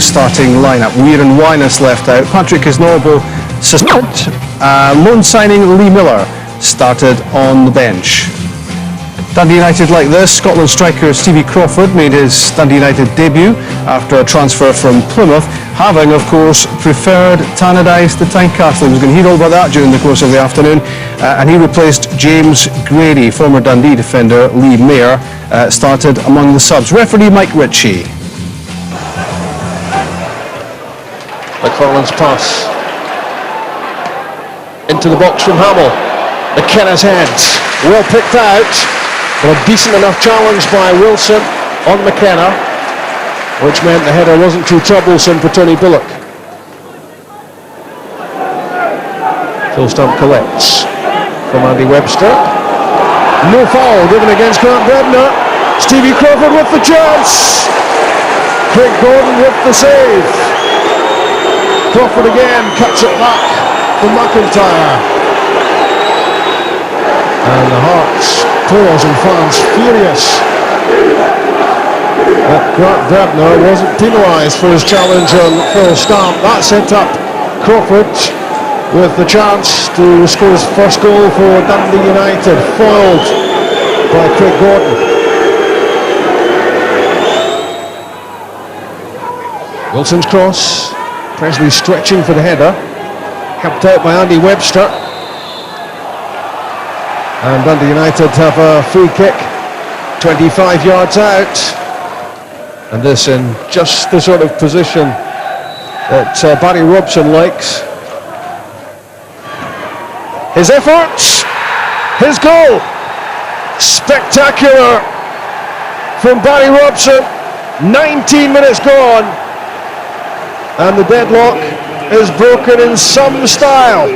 starting lineup. Weir and Winus left out. Patrick Isnorbo suspended. Loan signing Lee Miller started on the bench. Dundee United like this. Scotland striker Stevie Crawford made his Dundee United debut after a transfer from Plymouth, having, of course, preferred Tannadice to Tynecastle. He was going to hear all about that during the course of the afternoon, and he replaced James Grady. Former Dundee defender Lee Mayer started among the subs. Referee Mike Ritchie. McFarlane's pass into the box from Hamill. McKenna's head, well picked out. But a decent enough challenge by Wilson on McKenna, which meant the header wasn't too troublesome for Tony Bullock. Phil Stump collects from Andy Webster. No foul given against Grant Brebner. Stevie Crawford with the chance. Craig Gordon with the save. Crawford again cuts it back from McIntyre. And the Hearts players and fans furious that Grant Brebner wasn't penalised for his challenge on Phil Stamp. That set up Crawford with the chance to score his first goal for Dundee United, foiled by Craig Gordon. Wilson's cross, Presley stretching for the header, helped out by Andy Webster. And Dundee United have a free kick 25 yards out, and this in just the sort of position that Barry Robson likes. His efforts, his goal, spectacular from Barry Robson. 19 minutes gone and the deadlock is broken in some style.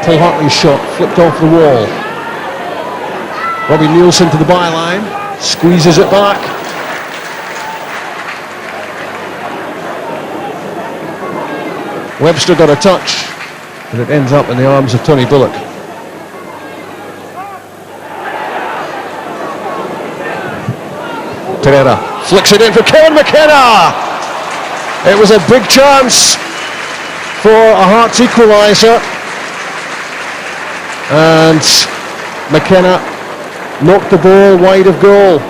Paul Hartley's shot flipped off the wall. Robbie Nielsen to the byline, squeezes it back. Webster got a touch, and it ends up in the arms of Tony Bullock. Pereira flicks it in for Kevin McKenna. It was a big chance for a Hearts equaliser. And McKenna knocked the ball wide of goal.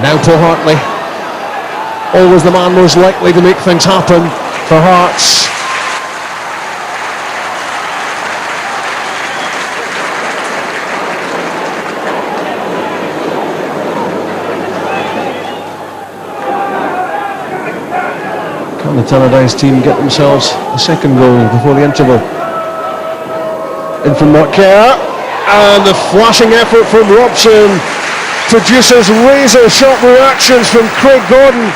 Now Paul Hartley, always the man most likely to make things happen for Hearts. Can the Tannadice team get themselves a second goal before the interval? In from Mark Kerr, and the flashing effort from Robson produces razor-sharp reactions from Craig Gordon.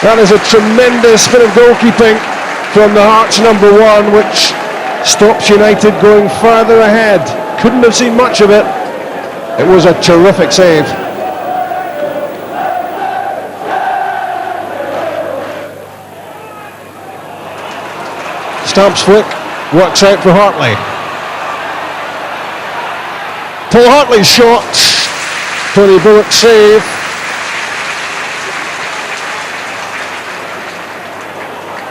That is a tremendous bit of goalkeeping from the Hearts number one, which stops United going further ahead. Couldn't have seen much of it. It was a terrific save. Stamp's flick works out for Hartley. Paul Hartley's shot. Tony Bullock's save.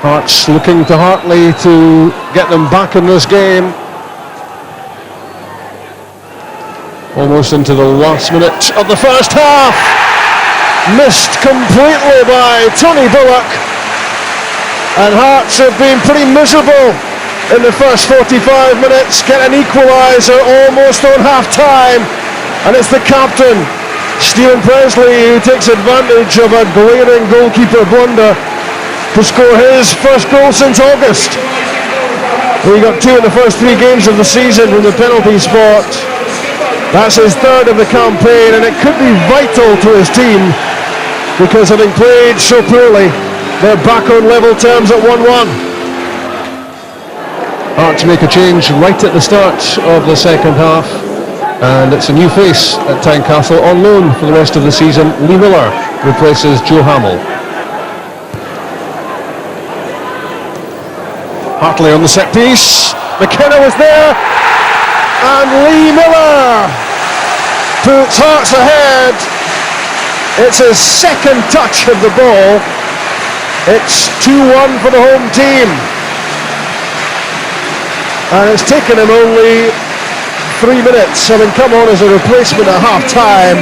Hearts looking to Hartley to get them back in this game. Almost into the last minute of the first half. Missed completely by Tony Bullock. And Hearts have been pretty miserable in the first 45 minutes. Get an equaliser almost on half-time. And it's the captain, Stephen Presley, who takes advantage of a glaring goalkeeper blunder to score his first goal since August. He got two in the first three games of the season from the penalty spot. That's his third of the campaign, and it could be vital to his team because having played so poorly, they're back on level terms at 1-1. Hearts make a change right at the start of the second half, and it's a new face at Tynecastle on loan for the rest of the season. Lee Miller replaces Joe Hamill. Hartley on the set piece. McKenna was there, and Lee Miller puts Hearts ahead. It's his second touch of the ball. It's 2-1 for the home team, and it's taken him only 3 minutes. Having come on as a replacement at half time,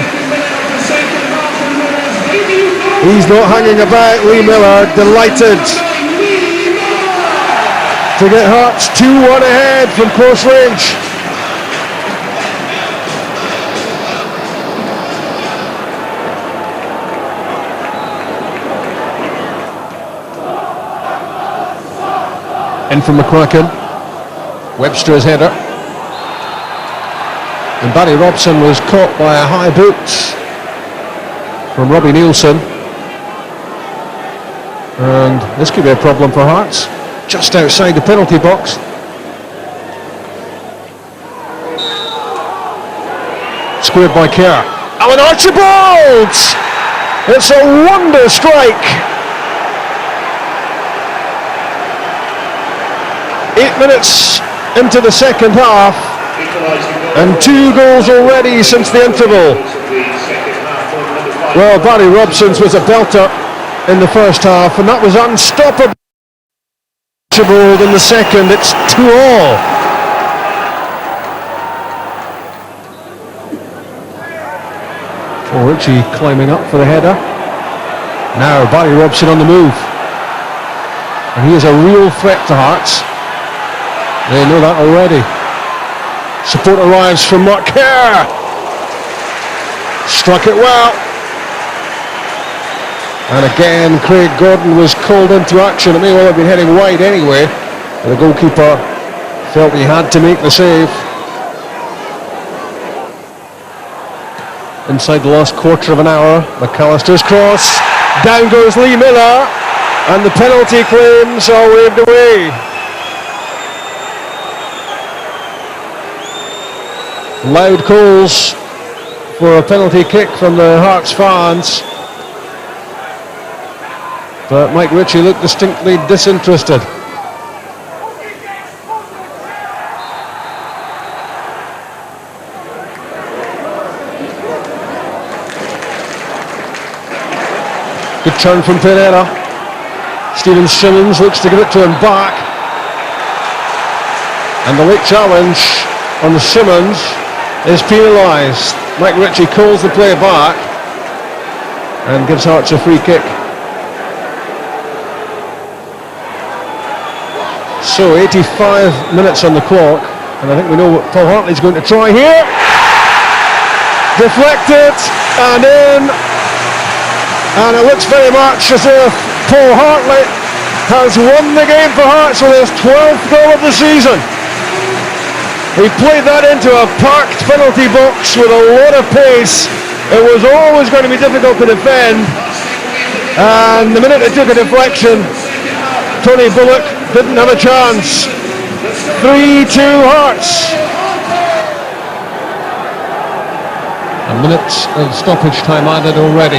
he's not hanging about. Lee Miller delighted to get Hearts 2-1 ahead from close range. In from McCracken. Webster's header. And Barry Robson was caught by a high boot from Robbie Nielsen. And this could be a problem for Hearts. Just outside the penalty box. Squared by Kerr. Alan Archibald! It's a wonder strike. 8 minutes into the second half, and 2 goals already since the interval. Well, Barry Robson's was a belter in the first half, and that was unstoppable. In the second, it's 2-2. Oh, Richie climbing up for the header. Now Barry Robson on the move, and he is a real threat to Hearts. They know that already. Support arrives from Mark Kerr. Struck it well. And again, Craig Gordon was called into action. It may well have been heading wide anyway. The goalkeeper felt he had to make the save. Inside the last quarter of an hour, McAllister's cross. Down goes Lee Miller. And the penalty claims are waved away. Loud calls for a penalty kick from the Hearts fans, but Mike Ritchie looked distinctly disinterested. Good turn from Pereira. Stephen Simmons looks to give it to him back, and the late challenge on the Simmons is penalised. Mike Ritchie calls the play back and gives Hearts a free kick. So 85 minutes on the clock, and I think we know what Paul Hartley's going to try here. Deflected and in, and it looks very much as if Paul Hartley has won the game for Hearts with his 12th goal of the season. He played that into a packed penalty box with a lot of pace. It was always going to be difficult to defend, and the minute it took a deflection, Tony Bullock didn't have a chance. 3-2 Hearts. A minute of stoppage time added already.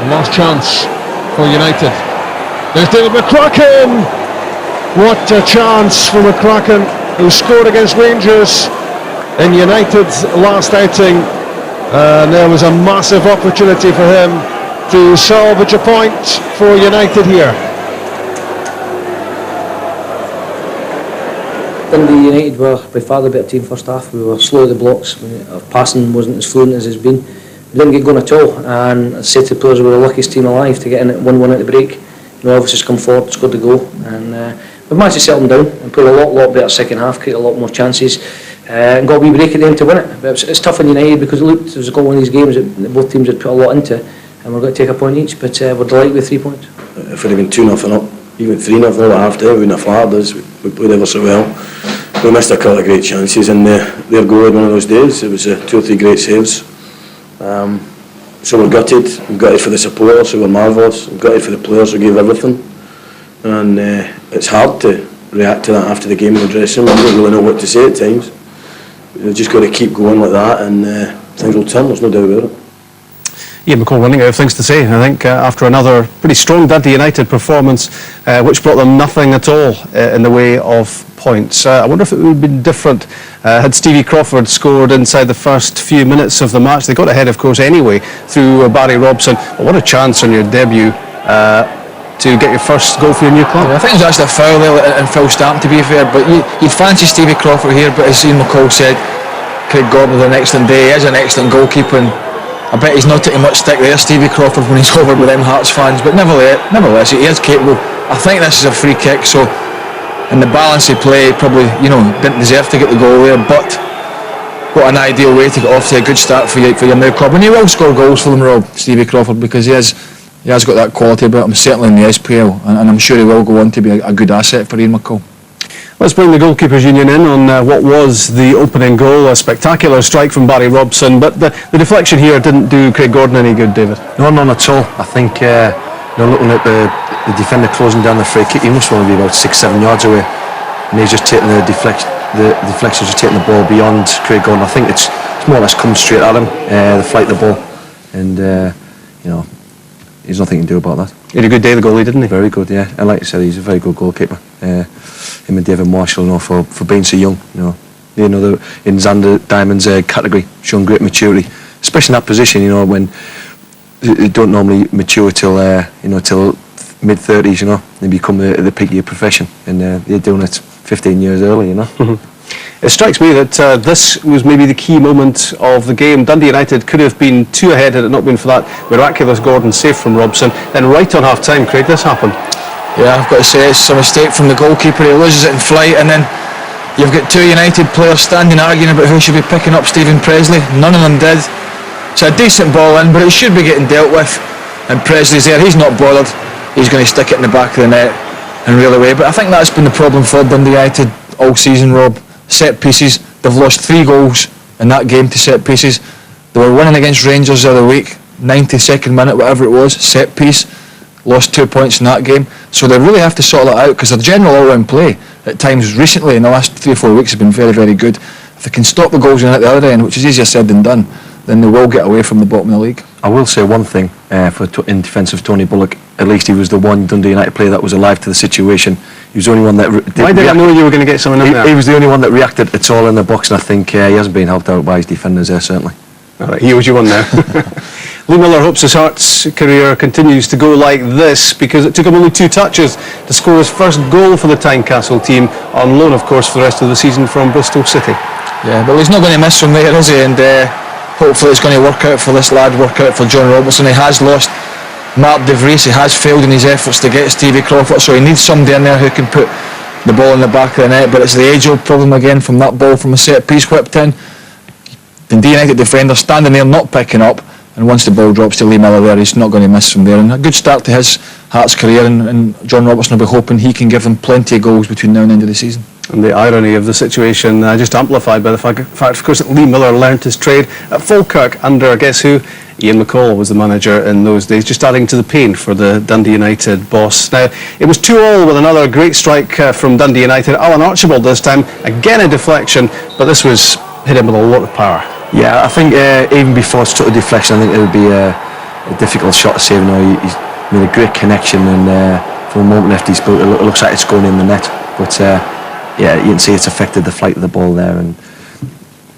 The last chance for United. There's David McCracken. What a chance for McCracken, who scored against Rangers in United's last outing. And there was a massive opportunity for him to salvage a point for United here. Dundee United were by far the better team first half. We were slow at the blocks. Our passing wasn't as fluent as it's been. We didn't get going at all, and I said to the players, we were the luckiest team alive to get in at 1-1 at the break. Elvis has come forward, scored the goal, and we've managed to settle them down and put a lot better second half, create a lot more chances, and got a wee break at the end to win it. But it's tough on United because it looked as got one of these games that both teams had put a lot into, and we're going to take a point each. But we're delighted with 3 points. If we'd have been 2-0 up, even 3-0 at half time, we wouldn't have flattered us. We played ever so well. We missed a couple of great chances, and their goal had one of those days. It was 2 or 3 great saves. So we're gutted. We're gutted for the supporters who were marvellous. We're gutted for the players who gave everything. And it's hard to react to that after the game in the dressing room. We don't really know what to say at times. We've just got to keep going like that, and things will turn. There's no doubt about it. Ian McCall running out of things to say, I think, after another pretty strong Dundee United performance, which brought them nothing at all in the way of points. I wonder if it would have been different had Stevie Crawford scored inside the first few minutes of the match. They got ahead, of course, anyway, through Barry Robson. But what a chance on your debut to get your first goal for your new club. I think it was actually a foul there and Phil Stamp, to be fair, but you'd fancy Stevie Crawford here, but as Ian McCall said, Craig Gordon had an excellent day. He is an excellent goalkeeper, and I bet he's not taking much stick there, Stevie Crawford, when he's over with them Hearts fans, but nevertheless he is capable. I think this is a free kick, so in the balance of play, probably, didn't deserve to get the goal there, but what an ideal way to get off to a good start for your new club. And he will score goals for them, Rob, Stevie Crawford, because he has got that quality about him, certainly in the SPL, and I'm sure he will go on to be a good asset for Ian McCall. Let's bring the Goalkeepers Union in on what was the opening goal, a spectacular strike from Barry Robson, but the deflection here didn't do Craig Gordon any good, David. No, none at all. I think, looking at the defender closing down the free kick, he must only be about 6-7 yards away, and he's just taking the deflection, just taking the ball beyond Craig Gordon. I think it's more or less come straight at him, the flight of the ball, and there's nothing he can do about that. He had a good day, the goalie, didn't he? Very good, yeah. And like you said, he's a very good goalkeeper. Him and David Marshall, for being so young, in Xander Diamond's category, showing great maturity, especially in that position, when they don't normally mature till mid-30s, they become the peak of your profession, and they're doing it 15 years early, It strikes me that this was maybe the key moment of the game. Dundee United could have been 2 ahead had it not been for that miraculous Gordon save from Robson. Then right on half-time, Craig, this happened. Yeah, I've got to say it's a mistake from the goalkeeper. He loses it in flight, and then you've got 2 United players standing arguing about who should be picking up Stephen Presley. None of them did. It's a decent ball in, but it should be getting dealt with, and Presley's there. He's not bothered. He's going to stick it in the back of the net and reel away. But I think that's been the problem for Dundee United all season, Rob. Set pieces. They've lost 3 goals in that game to set pieces. They were winning against Rangers the other week, 92nd minute, whatever it was, set piece. Lost 2 points in that game, so they really have to sort that out, because their general all-round play at times recently in the last 3 or 4 weeks has been very, very good. If they can stop the goals in at the other end, which is easier said than done, then they will get away from the bottom of the league. I will say one thing in defence of Tony Bullock. At least he was the one Dundee United player that was alive to the situation. He was the only one that Why did I know you were going to get someone in there? He was the only one that reacted at all in the box, and I think he hasn't been helped out by his defenders there, certainly. All right, he owes you one now. Lee Miller hopes his Hearts career continues to go like this, because it took him only 2 touches to score his first goal for the Tynecastle team, on loan, of course, for the rest of the season from Bristol City. Yeah, but he's not going to miss from there, is he? And hopefully it's going to work out for this lad, work out for John Robertson. He has lost Mark De Vries, he has failed in his efforts to get Stevie Crawford, so he needs somebody in there who can put the ball in the back of the net. But it's the age-old problem again from that ball from a set piece whipped in. Dundee United defender standing there not picking up, and once the ball drops to Lee Miller there, he's not going to miss from there. And a good start to his Hearts career, and John Robertson will be hoping he can give them plenty of goals between now and the end of the season. And the irony of the situation just amplified by the fact, of course, that Lee Miller learnt his trade at Falkirk under, guess who? Ian McCall was the manager in those days, just adding to the pain for the Dundee United boss. Now, it was 2-2 with another great strike from Dundee United. Alan Archibald this time, again a deflection, but this was hit him with a lot of power. Yeah, I think even before it struck the deflection, I think it would be a difficult shot to save. He's made a great connection, and from the moment after he's built, it looks like it's going in the net. But yeah, you can see it's affected the flight of the ball there, and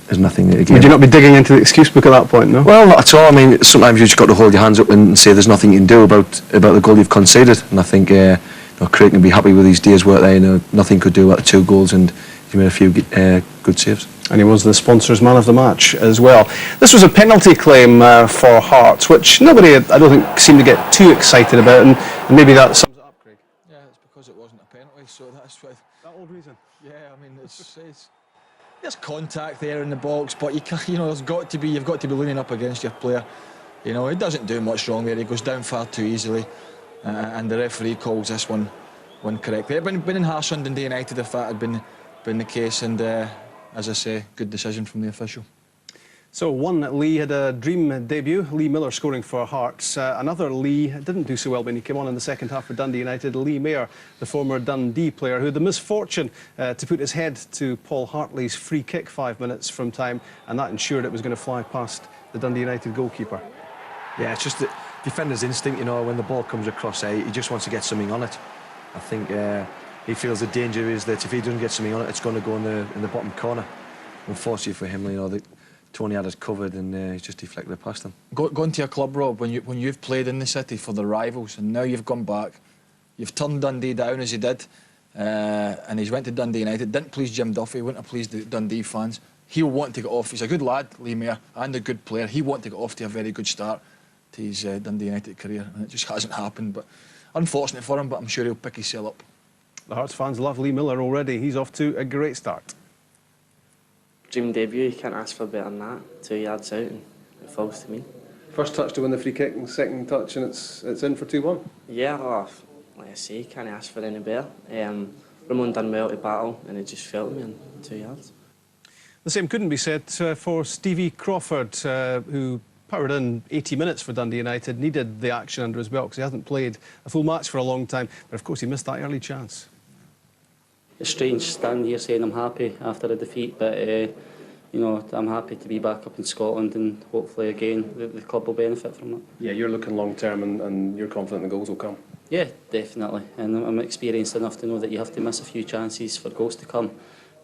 there's nothing. Again. Would you not be digging into the excuse book at that point, no? Well, not at all. I mean, sometimes you've just got to hold your hands up and say there's nothing you can do about the goal you've conceded. And I think Craig can be happy with his day's work there. Nothing could do about the 2 goals, and he made a few good saves. And he was the sponsor's man of the match as well. This was a penalty claim for Hearts, which nobody, I don't think, seemed to get too excited about, and maybe that sums it up, Craig. Yeah, it's because it wasn't a penalty, so that's why. That old reason. Yeah, I mean, there's contact there in the box, but you can't, you've got to be leaning up against your player. He doesn't do much wrong there. He goes down far too easily, and the referee calls this one correctly. It had been harsh on Dundee United if that had been the case, and as I say, good decision from the official. So one Lee had a dream debut, Lee Miller scoring for Hearts. Another Lee didn't do so well when he came on in the second half for Dundee United, Lee Mayer, the former Dundee player who had the misfortune to put his head to Paul Hartley's free kick 5 minutes from time, and that ensured it was going to fly past the Dundee United goalkeeper. Yeah, it's just the defender's instinct, you know, when the ball comes across, he just wants to get something on it. I think he feels the danger is that if he doesn't get something on it, it's going to go in the bottom corner. Unfortunately for him, you know, Tony had us covered and he's just deflected it past him. Going to your club, Rob, when you've played in the city for the rivals, and now you've gone back, you've turned Dundee down as he did, and he's went to Dundee United. Didn't please Jim Duffy, wouldn't have pleased the Dundee fans. He'll want to get off. He's a good lad, Lee Mayer, and a good player. He wanted to get off to a very good start to his Dundee United career, and it just hasn't happened. But unfortunate for him, but I'm sure he'll pick himself up. The Hearts fans love Lee Miller already. He's off to a great start. Dream debut, you can't ask for better than that. 2 yards out and it falls to me. First touch to win the free kick and second touch and it's in for 2-1. Yeah, like I say, can't ask for any better. Ramon done well to battle and it just fell to me in 2 yards. The same couldn't be said for Stevie Crawford, who powered in 80 minutes for Dundee United, needed the action under his belt because he hasn't played a full match for a long time, but of course he missed that early chance. It's strange standing here saying I'm happy after a defeat, but you know, I'm happy to be back up in Scotland and hopefully again the club will benefit from that. Yeah, you're looking long term and you're confident the goals will come. Yeah, definitely, and I'm experienced enough to know that you have to miss a few chances for goals to come,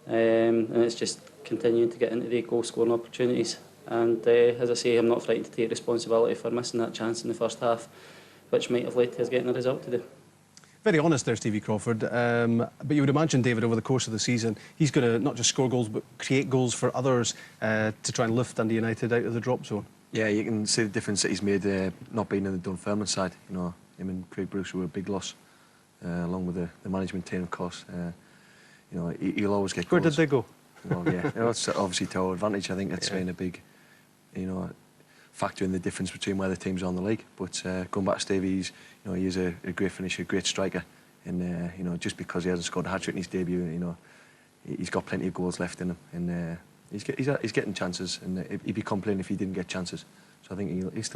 and it's just continuing to get into the goal scoring opportunities. And as I say, I'm not frightened to take responsibility for missing that chance in the first half, which might have led to us getting a result today. Very honest there, Stevie Crawford, but you would imagine, David, over the course of the season, he's going to not just score goals, but create goals for others to try and lift Dundee United out of the drop zone. Yeah, you can see the difference that he's made not being in the Dunfermline side. You know, him and Craig Bruce were a big loss, along with the management team, of course. You know, he'll always get goals. Where did they go? Well, yeah, you know, it's obviously to our advantage. I think that's been a big, you know, factor in the difference between where the teams are in the league. But going back to Stevie, he is a great finisher, a great striker, and you know, just because he hasn't scored a hat-trick in his debut, you know, he's got plenty of goals left in him, and he's getting chances, and he'd be complaining if he didn't get chances. So I think he'll still